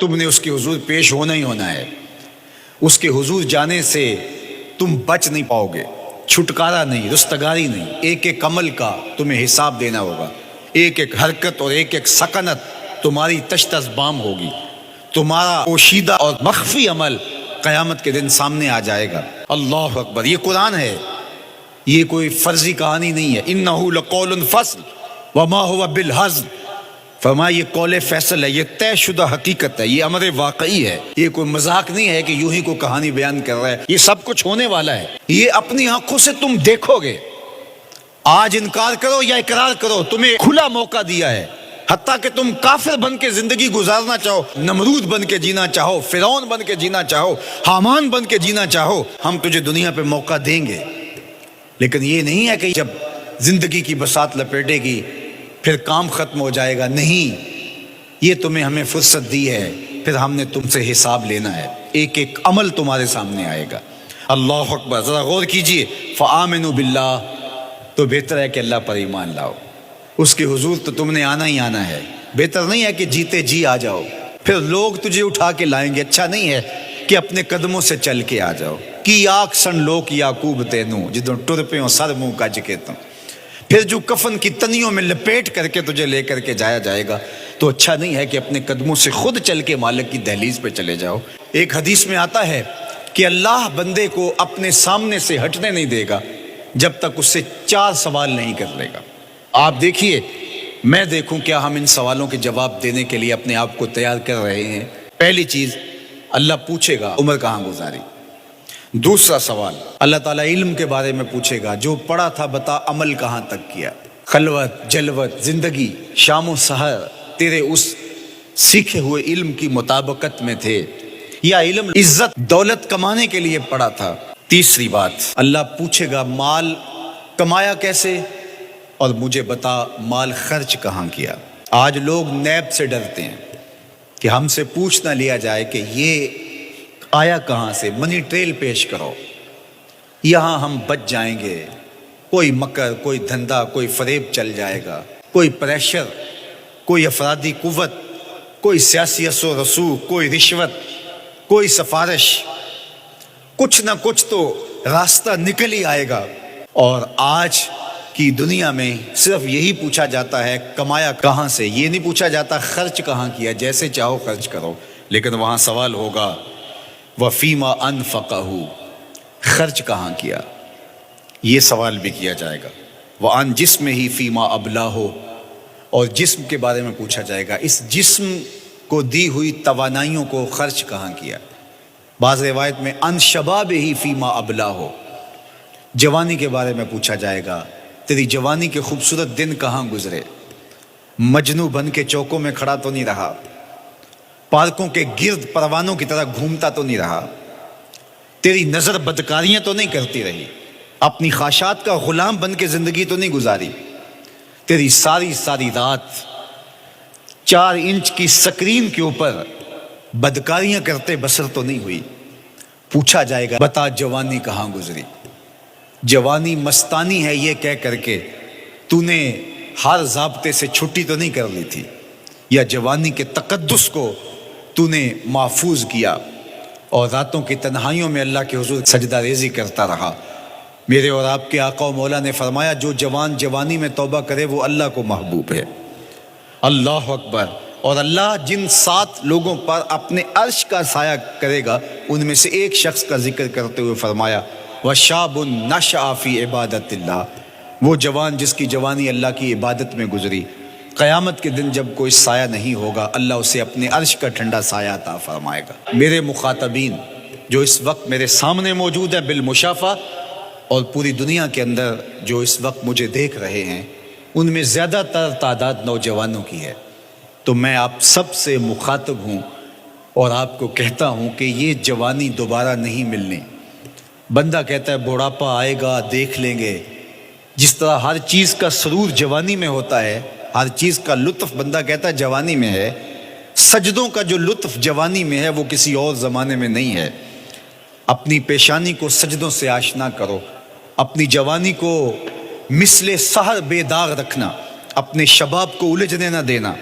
تم نے اس کے حضور پیش ہونا ہی ہونا ہے. اس کے حضور جانے سے تم بچ نہیں پاؤ گے، چھٹکارا نہیں، رستگاری نہیں. ایک ایک عمل کا تمہیں حساب دینا ہوگا، ایک ایک حرکت اور ایک ایک سکنت تمہاری تشت ازبام ہوگی. تمہارا پوشیدہ اور مخفی عمل قیامت کے دن سامنے آ جائے گا. اللہ اکبر. یہ قرآن ہے، یہ کوئی فرضی کہانی نہیں ہے. انہ لقول فصل وما هو بالہزل. فرمایا یہ قول فیصل ہے، یہ طے شدہ حقیقت ہے، یہ امر واقعی ہے. یہ کوئی مذاق نہیں ہے کہ یوں ہی کوئی کہانی بیان کر رہا ہے. یہ سب کچھ ہونے والا ہے، یہ اپنی آنکھوں سے تم دیکھو گے. آج انکار کرو یا اقرار کرو، تمہیں کھلا موقع دیا ہے. حتیٰ کہ تم کافر بن کے زندگی گزارنا چاہو، نمرود بن کے جینا چاہو، فرعون بن کے جینا چاہو، حامان بن کے جینا چاہو، ہم تجھے دنیا پہ موقع دیں گے. لیکن یہ نہیں ہے کہ جب زندگی کی بساط لپیٹے گی پھر کام ختم ہو جائے گا. نہیں، یہ تمہیں ہمیں فرصت دی ہے، پھر ہم نے تم سے حساب لینا ہے. ایک ایک عمل تمہارے سامنے آئے گا. اللہ اکبر. ذرا غور کیجئے. فآمنوا باللہ، تو بہتر ہے کہ اللہ پر ایمان لاؤ. اس کے حضور تو تم نے آنا ہی آنا ہے. بہتر نہیں ہے کہ جیتے جی آ جاؤ، پھر لوگ تجھے اٹھا کے لائیں گے. اچھا نہیں ہے کہ اپنے قدموں سے چل کے آ جاؤ. کی آگ سن لوک یعقوب تینوں جدوں ٹر پہ ہوں سر منہ کج کے تم. پھر جو کفن کی تنیوں میں لپیٹ کر کے تجھے لے کر کے جایا جائے گا، تو اچھا نہیں ہے کہ اپنے قدموں سے خود چل کے مالک کی دہلیز پہ چلے جاؤ. ایک حدیث میں آتا ہے کہ اللہ بندے کو اپنے سامنے سے ہٹنے نہیں دے گا جب تک اس سے 4 سوال نہیں کر لے گا. آپ دیکھیے، میں دیکھوں کیا ہم ان سوالوں کے جواب دینے کے لیے اپنے آپ کو تیار کر رہے ہیں. پہلی چیز، اللہ پوچھے گا عمر کہاں گزاری. دوسرا سوال، اللہ تعالیٰ علم کے بارے میں پوچھے گا. جو پڑھا تھا بتا، عمل کہاں تک کیا. خلوت، جلوت، زندگی، شام و سحر تیرے اس سیکھے ہوئے علم کی مطابقت میں تھے، یا علم عزت دولت کمانے کے لیے پڑھا تھا. تیسری بات، اللہ پوچھے گا مال کمایا کیسے، اور مجھے بتا مال خرچ کہاں کیا. آج لوگ نیب سے ڈرتے ہیں کہ ہم سے پوچھ نہ لیا جائے کہ یہ آیا کہاں سے. منی ٹریل پیش کرو، یہاں ہم بچ جائیں گے. کوئی مکر، کوئی دھندا، کوئی فریب چل جائے گا، کوئی پریشر، کوئی افرادی قوت، کوئی سیاسی اثر و رسوخ، کوئی رشوت، کوئی سفارش، کچھ نہ کچھ تو راستہ نکل ہی آئے گا. اور آج کی دنیا میں صرف یہی پوچھا جاتا ہے کمایا کہاں سے. یہ نہیں پوچھا جاتا خرچ کہاں کیا. جیسے چاہو خرچ کرو، لیکن وہاں سوال ہوگا وفیما انفقہ، خرچ کہاں کیا. یہ سوال بھی کیا جائے گا. وعن جسم ہی فیما ابلاہ، اور جسم کے بارے میں پوچھا جائے گا اس جسم کو دی ہوئی توانائیوں کو خرچ کہاں کیا. بعض روایت میں ان شباب ہی فیما ابلاہ، جوانی کے بارے میں پوچھا جائے گا تیری جوانی کے خوبصورت دن کہاں گزرے. مجنو بن کے چوکوں میں کھڑا تو نہیں رہا، پارکوں کے گرد پروانوں کی طرح گھومتا تو نہیں رہا، تیری نظر بدکاریاں تو نہیں کرتی رہی، اپنی خواہشات کا غلام بن کے زندگی تو نہیں گزاری، تیری ساری رات 4 انچ کی سکرین کے اوپر بدکاریاں کرتے بسر تو نہیں ہوئی. پوچھا جائے گا بتا جوانی کہاں گزری. جوانی مستانی ہے یہ کہہ کر کے تو نے ہر ضابطے سے چھٹی تو نہیں کر لی تھی، یا جوانی کے تقدس کو تو نے محفوظ کیا اور راتوں کی تنہائیوں میں اللہ کے حضور سجدہ ریزی کرتا رہا. میرے اور آپ کے آقا و مولا نے فرمایا جو جوان جوانی میں توبہ کرے وہ اللہ کو محبوب ہے. اللہ اکبر. اور اللہ جن 7 لوگوں پر اپنے عرش کا سایہ کرے گا ان میں سے ایک شخص کا ذکر کرتے ہوئے فرمایا وَشَابٌ نَشَأَ فِي عِبَادَةِ اللَّهِ، وہ جوان جس کی جوانی اللہ کی عبادت میں گزری. قیامت کے دن جب کوئی سایہ نہیں ہوگا اللہ اسے اپنے عرش کا ٹھنڈا سایہ عطا فرمائے گا. میرے مخاطبین جو اس وقت میرے سامنے موجود ہیں بالمشافہ، اور پوری دنیا کے اندر جو اس وقت مجھے دیکھ رہے ہیں، ان میں زیادہ تر تعداد نوجوانوں کی ہے. تو میں آپ سب سے مخاطب ہوں اور آپ کو کہتا ہوں کہ یہ جوانی دوبارہ نہیں ملنی. بندہ کہتا ہے بڑھاپا آئے گا دیکھ لیں گے. جس طرح ہر چیز کا سرور جوانی میں ہوتا ہے، ہر چیز کا لطف بندہ کہتا ہے جوانی میں ہے، سجدوں کا جو لطف جوانی میں ہے وہ کسی اور زمانے میں نہیں ہے. اپنی پیشانی کو سجدوں سے آشنا کرو، اپنی جوانی کو مثل سحر بے داغ رکھنا، اپنے شباب کو الجھنے نہ دینا.